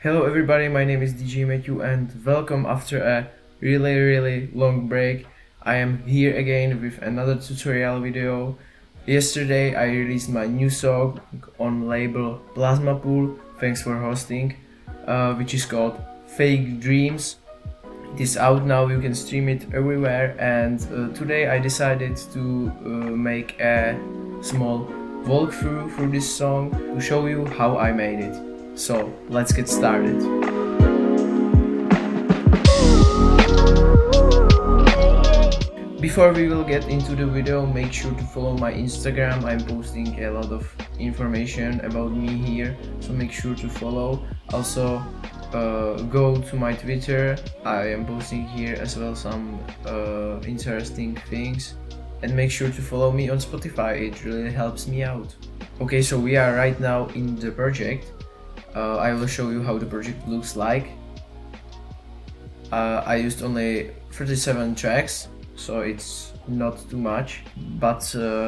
Hello everybody, my name is DJ Mathew and welcome after a really long break. I am here again with another tutorial video. Yesterday I released my new song on label Plasma Pool, thanks for hosting, which is called Fake Dreams. It is out now, you can stream it everywhere, and today I decided to make a small walkthrough through this song to show you how I made it. So let's get started. Before we will get into the video, make sure to follow my Instagram. I'm posting a lot of information about me here, so make sure to follow. Also go to my Twitter. I am posting here as well some interesting things, and make sure to follow me on Spotify. It really helps me out. Okay, so we are right now in the project. I will show you how the project looks like. I used only 37 tracks, so it's not too much, but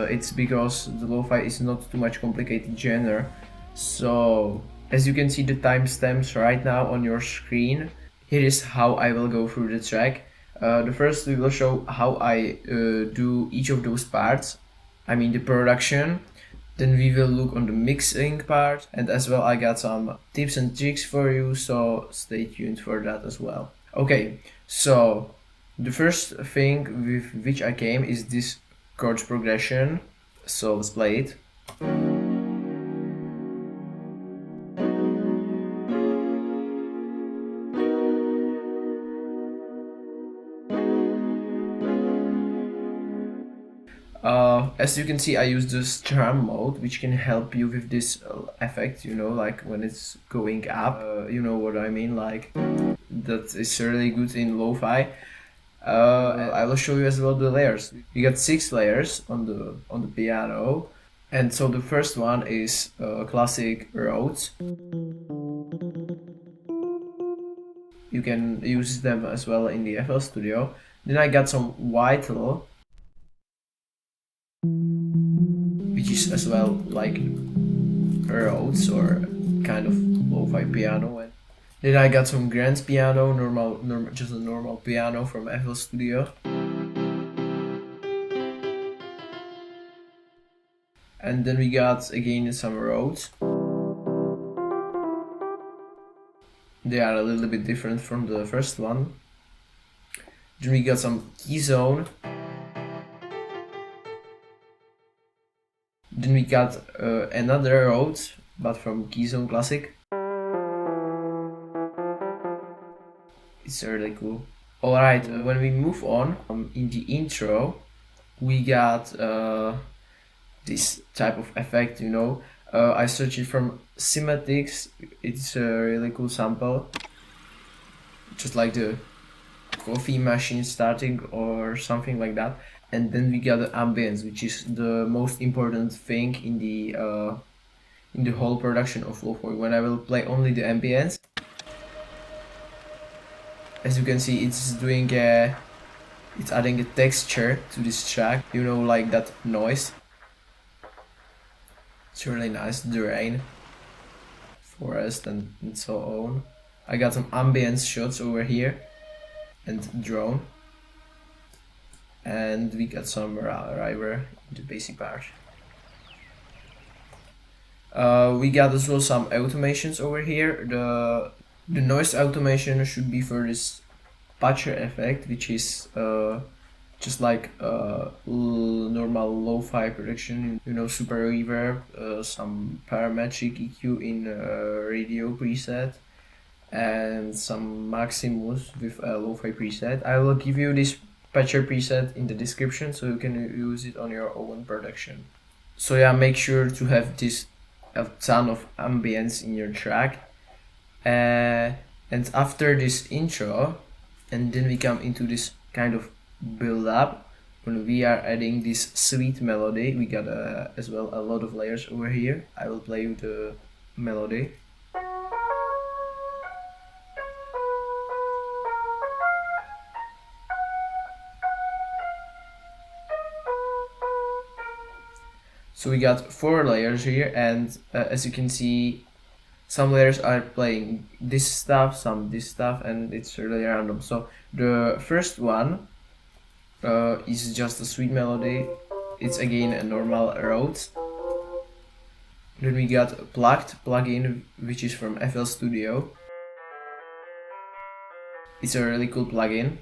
it's because the lo-fi is not too much complicated genre. So as you can see the timestamps right now on your screen, here is how I will go through the track. The first we will show how I do each of those parts, I mean the production. Then we will look on the mixing part, and as well I got some tips and tricks for you, so stay tuned for that as well. Okay, so the first thing with which I came is this chord progression, so let's play it. As you can see, I use the strum mode, which can help you with this effect, you know, like when it's going up, you know what I mean, like that is really good in lo-fi. I will show you as well the layers. You got 6 layers on the piano, and so the first one is classic Rhodes. You can use them as well in the FL Studio. Then I got some Vital, which is as well like Rhodes or kind of lo-fi piano. And then I got some grand piano, just a normal piano from FL Studio. And then we got again some Rhodes. They are a little bit different from the first one. Then we got some Keyzone. Then we got another Rhodes, but from Keyzone Classic. It's really cool. Alright, when we move on, in the intro, we got this type of effect, you know. I searched it from Cymatics. It's a really cool sample. Just like the coffee machine starting or something like that. And then we got the ambience, which is the most important thing in the whole production of lo-fi. When I will play only the ambience, as you can see, it's adding a texture to this track, you know, like that noise. It's really nice. The rain, forest, and so on. I got some ambience shots over here and drone. And we got some river in the basic part. We got as well some automations over here. The noise automation should be for this patcher effect, which is just like normal lo-fi production, you know, super reverb, some parametric EQ in radio preset, and some Maximus with a lo-fi preset. I will give you this patcher preset in the description so you can use it on your own production. So yeah, make sure to have a ton of ambience in your track. And after this intro, and then we come into this kind of build up when we are adding this sweet melody. We got as well a lot of layers over here. I will play you the melody. So we got 4 layers here, and as you can see, some layers are playing this stuff, some this stuff, and it's really random. So the first one is just a sweet melody. It's again a normal Rhodes. Then we got plugged plugin, which is from FL Studio. It's a really cool plugin.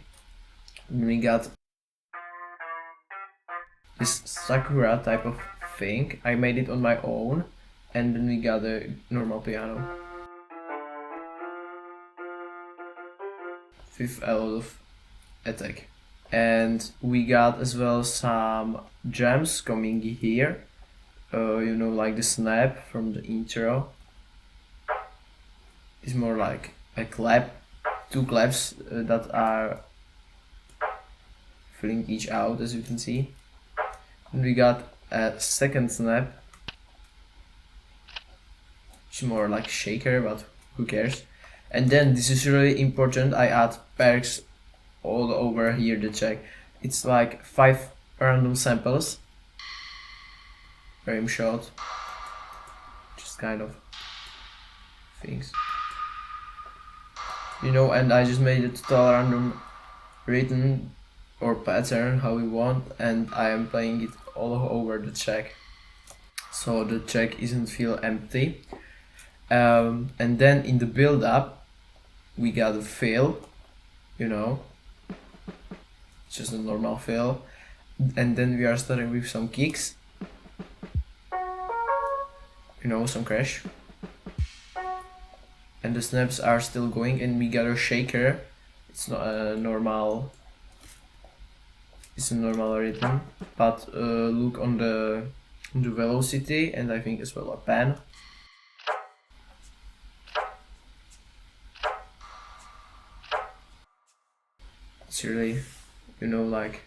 Then we got this Sakura type of thing. I made it on my own. And then we got a normal piano. With a lot of attack. And we got as well some jams coming here. You know, like the snap from the intro. It's more like a clap, two claps that are filling each out, as you can see. And we got a second snap. It's more like shaker, but who cares? And then this is really important. I add perks all over here the track. It's like 5 random samples. Frame shot. Just kind of things. You know, and I just made a total random rhythm or pattern how we want, and I am playing it all over the track. So the track isn't feel empty. And then in the build up we got a fill, you know, just a normal fill, and then we are starting with some kicks, you know, some crash, and the snaps are still going, and we got a shaker. It's not a normal, it's a normal rhythm, but look on the velocity, and I think as well a pan. It's really, you know, like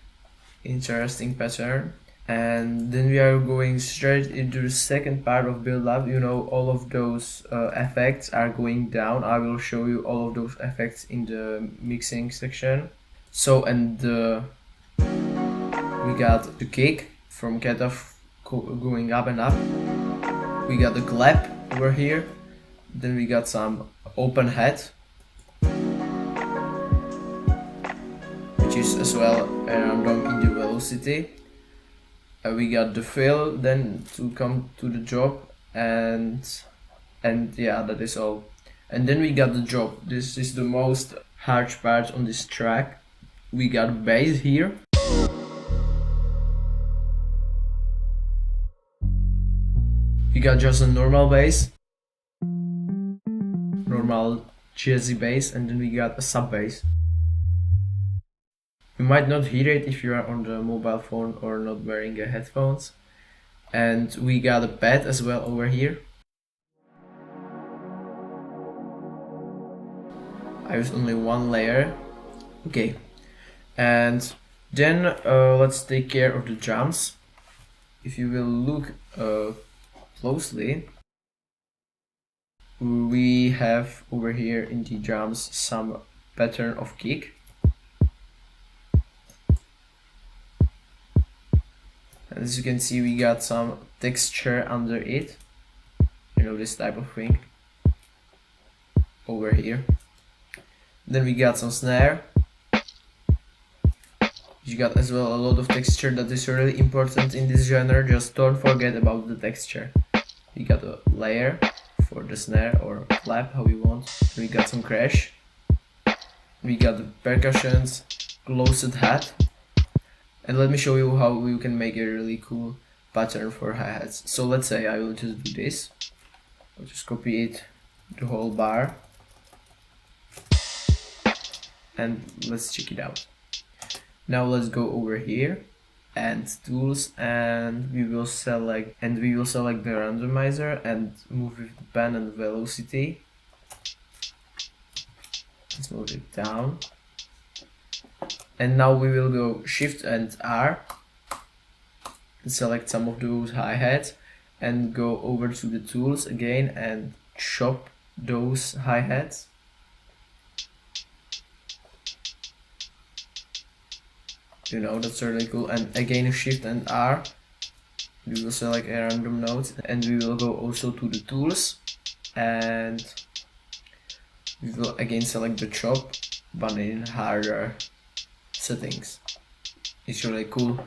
interesting pattern. And then we are going straight into the second part of build up. You know, all of those effects are going down. I will show you all of those effects in the mixing section. So, and we got the kick from Cat Off going up and up. We got the clap over here. Then we got some open head, which is as well random in the velocity. We got the fill then to come to the drop, and yeah, that is all. And then we got the drop. This is the most hard part on this track. We got bass here. We got just a normal bass, normal jazzy bass, and then we got a sub bass. You might not hear it if you are on the mobile phone or not wearing headphones. And we got a pad as well over here. I used only one layer. Okay. And then let's take care of the drums. If you will look closely, we have over here in the drums some pattern of kick. As you can see, we got some texture under it, you know, this type of thing over here. Then we got some snare. You got as well a lot of texture that is really important in this genre. Just don't forget about the texture. We got a layer for the snare or clap, how you want. We got some crash. We got the percussions, closed hat. And let me show you how you can make a really cool pattern for hi-hats. So let's say I will just do this. I'll just copy it, the whole bar. And let's check it out. Now let's go over here and tools, and we will select the randomizer and move with the pen and velocity. Let's move it down. And now we will go Shift and R and select some of those hi-hats and go over to the tools again and chop those hi-hats. You know, that's really cool. And again Shift and R, we will select a random note, and we will go also to the tools and we will again select the chop, but in harder settings. It's really cool.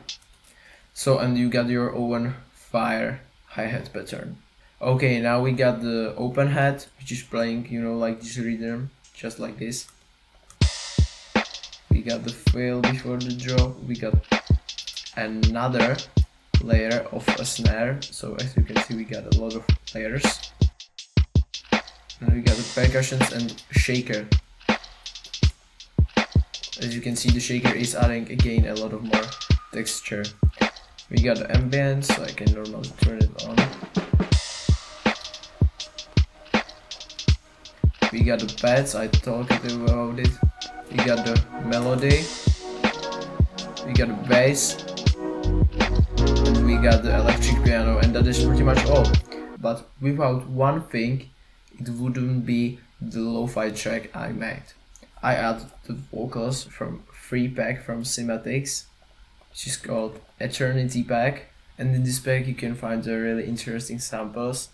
So, and you got your own fire hi-hat pattern. Okay, now we got the open hat, which is playing, you know, like this rhythm, just like this. We got the fill before the drop. We got another layer of a snare. So as you can see, we got a lot of layers. And we got the percussions and shaker. As you can see, the shaker is adding again a lot of more texture. We got the ambience, so I can normally turn it on. We got the pads, I talked about it. We got the melody. We got the bass. And we got the electric piano, and that is pretty much all. But without one thing, it wouldn't be the lo-fi track I made. I added the vocals from free pack from Cymatics, which is called Eternity Pack, and in this pack you can find the really interesting samples.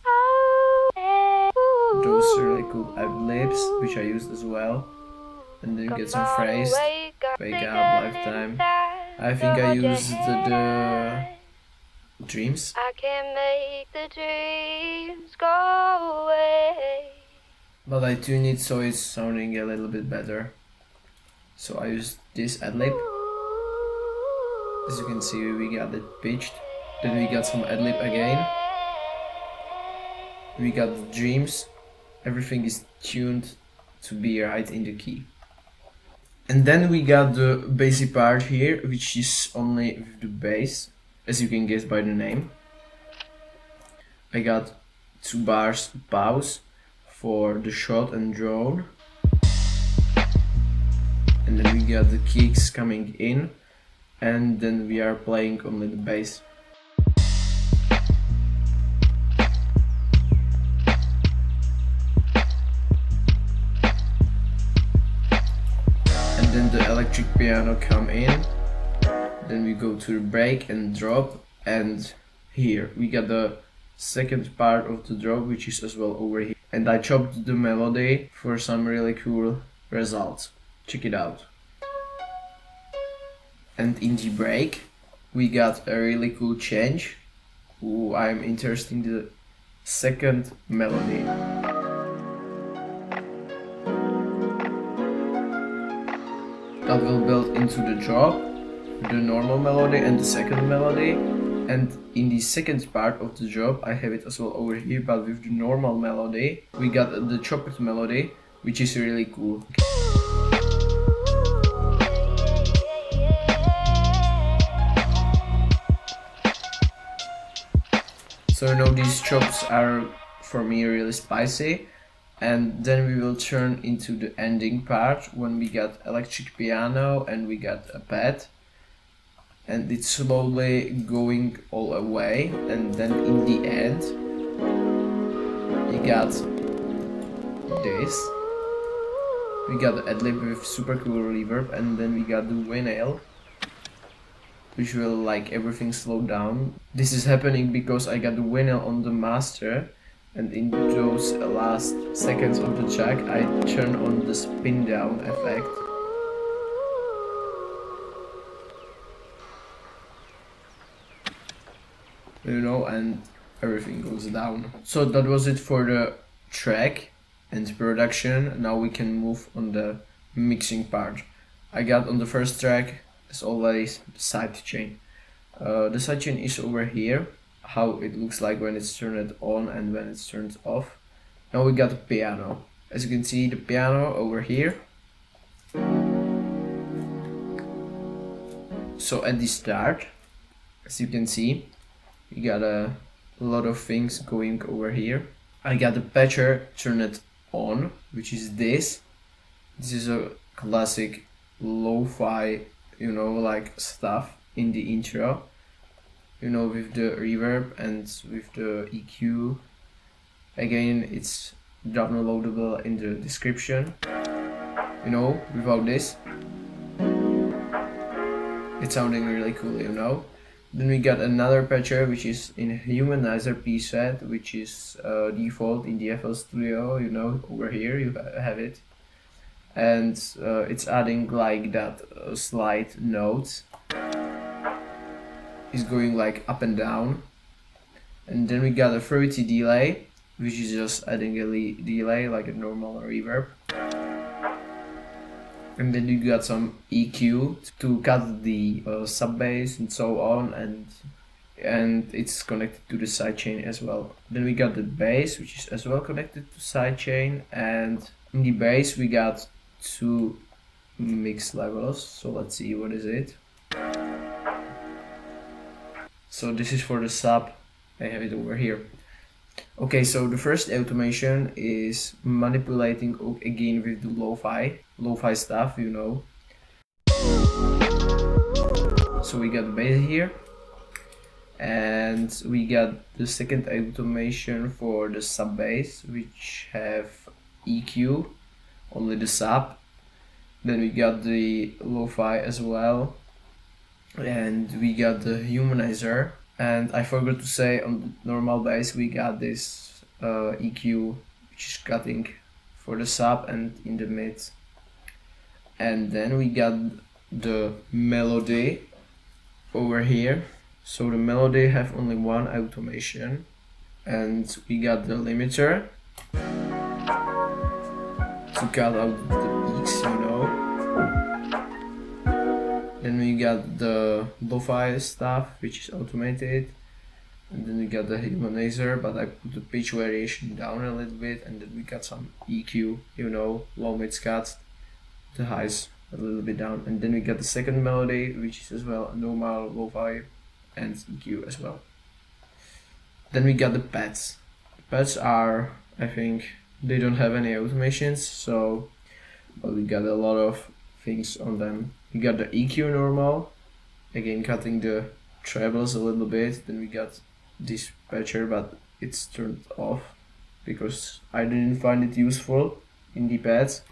Those really cool ad-libs, which I used as well, and then you get some phrase, wake up, lifetime. I think I used the dreams. I can make the dreams go away. But I tuned it so it's sounding a little bit better. So I used this ad-lib. As you can see, we got it pitched. Then we got some ad-lib again. We got the dreams. Everything is tuned to be right in the key. And then we got the bassy part here, which is only with the bass, as you can guess by the name. I got 2 bars pause for the shot and drone. And then we got the kicks coming in, and then we are playing only the bass. And then the electric piano come in. Then we go to the break and drop, and here we got the second part of the drop, which is as well over here. And I chopped the melody for some really cool results. Check it out. And in the break, we got a really cool change. Ooh, I'm interested in the second melody. That will build into the drop, the normal melody and the second melody. And in the second part of the drop, I have it as well over here, but with the normal melody, we got the chopped melody, which is really cool. So you know, these chops are for me really spicy. And then we will turn into the ending part when we got electric piano and we got a pad. And it's slowly going all away, and then in the end we got this. We got the ad-lib with super cool reverb, and then we got the vinyl, which will like everything slow down. This is happening because I got the vinyl on the master, and in those last seconds of the track I turn on the spin down effect. You know, and everything goes down. So that was it for the track and production. Now we can move on the mixing part. I got on the first track, as always, the sidechain. The sidechain is over here, how it looks like when it's turned on and when it's turned off. Now we got the piano. As you can see, the piano over here. So at the start, as you can see, we got a lot of things going over here. I got the patcher turned on, which is this. This is a classic lo-fi, you know, like stuff in the intro. You know, with the reverb and with the EQ. Again, it's downloadable in the description. You know, without this, it's sounding really cool, you know. Then we got another patcher which is in Humanizer preset, which is default in the FL Studio. You know, over here you have it, and it's adding like that slide note. It's going like up and down, and then we got a 30 delay, which is just adding a delay like a normal reverb. And then you got some EQ to cut the sub bass and so on, and it's connected to the sidechain as well. Then we got the bass, which is as well connected to sidechain, and in the bass we got 2 mix levels. So let's see, what is it? So this is for the sub. I have it over here. Okay, so the first automation is manipulating again with the lo-fi stuff, you know. So we got the bass here, and we got the second automation for the sub bass, which have EQ, only the sub. Then we got the lo-fi as well, and we got the humanizer. And I forgot to say, on the normal bass we got this EQ, which is cutting for the sub and in the mid. And then we got the melody over here. So the melody have only one automation, and we got the limiter to cut out the peaks, you know. Then we got the lo-fi stuff, which is automated, and then we got the humanizer, but I put the pitch variation down a little bit, and then we got some EQ, you know, low mids cut, the highs a little bit down, and then we got the second melody, which is as well a normal lo-fi and EQ as well. Then we got the pads. The pads are, I think, they don't have any automations, so but we got a lot of things on them. We got the EQ normal, again cutting the trebles a little bit. Then we got this patcher, but it's turned off because I didn't find it useful in the pads.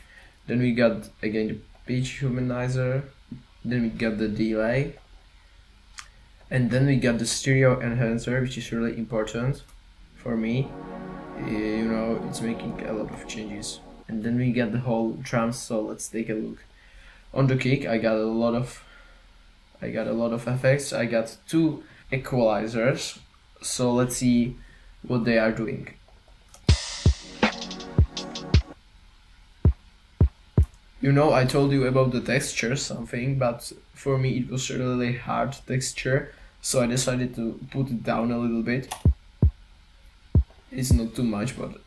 Then we got again the pitch humanizer. Then we got the delay, and then we got the stereo enhancer, which is really important for me. You know, it's making a lot of changes. And then we got the whole drums. So let's take a look. On the kick, I got a lot of effects. I got 2 equalizers. So let's see what they are doing. You know, I told you about the texture something, but for me it was a really hard texture, so I decided to put it down a little bit. It's not too much, but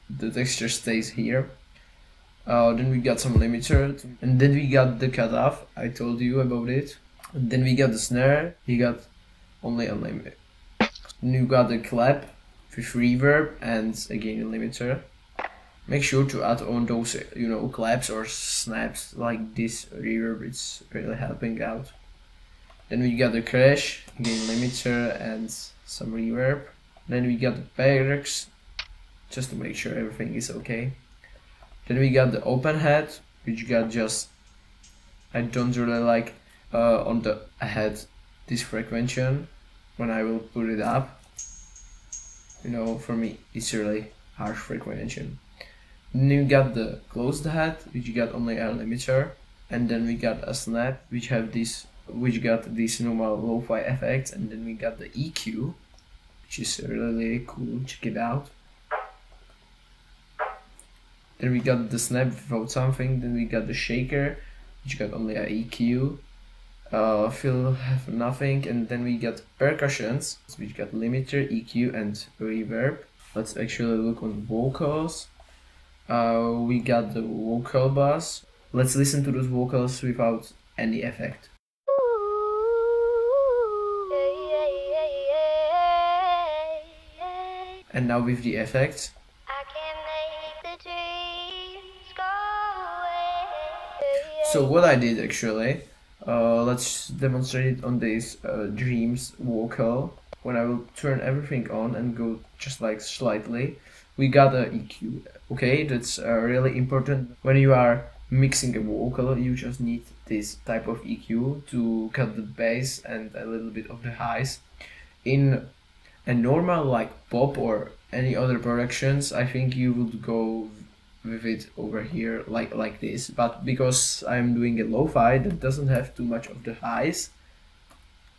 the texture stays here. Then we got some limiter, and then we got the cutoff. I told you about it. And then we got the snare. We got only a limit. Then you got the clap with reverb and again a limiter. Make sure to add on those, you know, claps or snaps like this reverb. It's really helping out. Then we got the crash, again limiter and some reverb. Then we got the pairs, just to make sure everything is okay. Then we got the open head, which got just, I don't really like on the head this frequency when I will put it up. You know, for me it's really harsh frequency. Then we got the closed head, which got only a limiter, and then we got a snap, which got these normal lo-fi effects, and then we got the EQ, which is really cool. Check it out. Then we got the snap without something. Then we got the shaker, which got only a EQ. Fill have nothing, and then we got percussions, which got limiter, EQ, and reverb. Let's actually look on vocals. We got the vocal bass. Let's listen to those vocals without any effect. And now with the effects. So what I did actually, let's demonstrate it on this Dreams vocal. When I will turn everything on and go just like slightly, we got a EQ. Okay, that's really important when you are mixing a vocal, you just need this type of EQ to cut the bass and a little bit of the highs. In a normal like pop or any other productions, I think you would go with it over here like this, but because I'm doing a lo-fi that doesn't have too much of the highs,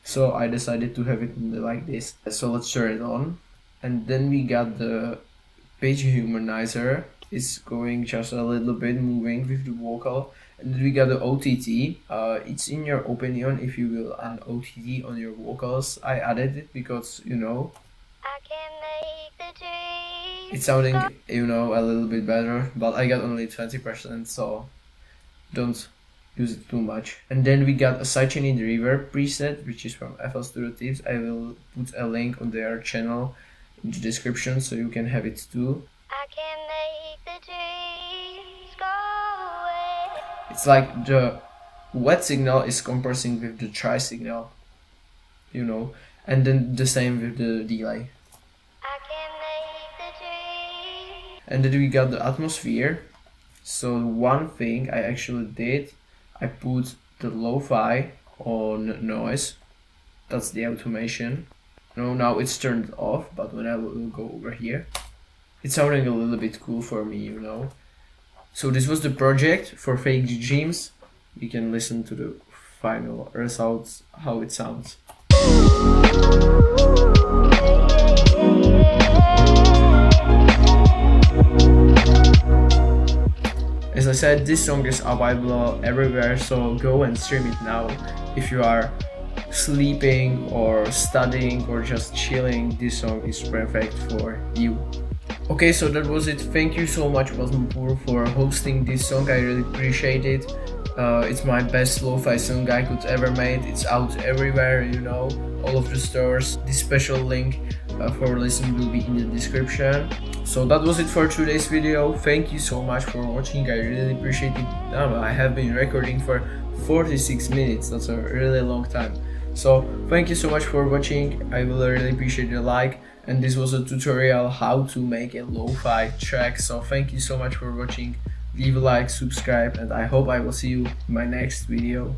so I decided to have it like this. So let's turn it on, and then we got the pitch humanizer. It's going just a little bit, moving with the vocal, and then we got the OTT. It's in your opinion if you will an OTT on your vocals. I added it because I can make the dreams it's sounding a little bit better, but I got only 20%, so don't use it too much. And then we got a sidechained reverb preset, which is from FL Studio Tips. I will put a link on their channel in the description so you can have it too. I can make the dreams go away. It's like the wet signal is compressing with the dry signal, and then the same with the delay. I can make the dreams. And then we got the atmosphere. So one thing I actually did, I put the lo-fi on noise. That's the automation. Now it's turned off, but when I will go over here, it's sounding a little bit cool for me, So this was the project for Fake Dreams. You can listen to the final results, how it sounds. As I said, this song is available everywhere, so go and stream it now. If you are sleeping or studying or just chilling, this song is perfect for you. Okay, so that was it. Thank you so much, Wasmapur, for hosting this song. I really appreciate it. It's my best lo-fi song I could ever made. It's out everywhere, all of the stores. This special link for listening will be in the description. So that was it for today's video. Thank you so much for watching. I really appreciate it. I have been recording for 46 minutes. That's a really long time. So thank you so much for watching. I will really appreciate your like. And this was a tutorial how to make a lo-fi track. So thank you so much for watching. Leave a like, subscribe, and I hope I will see you in my next video.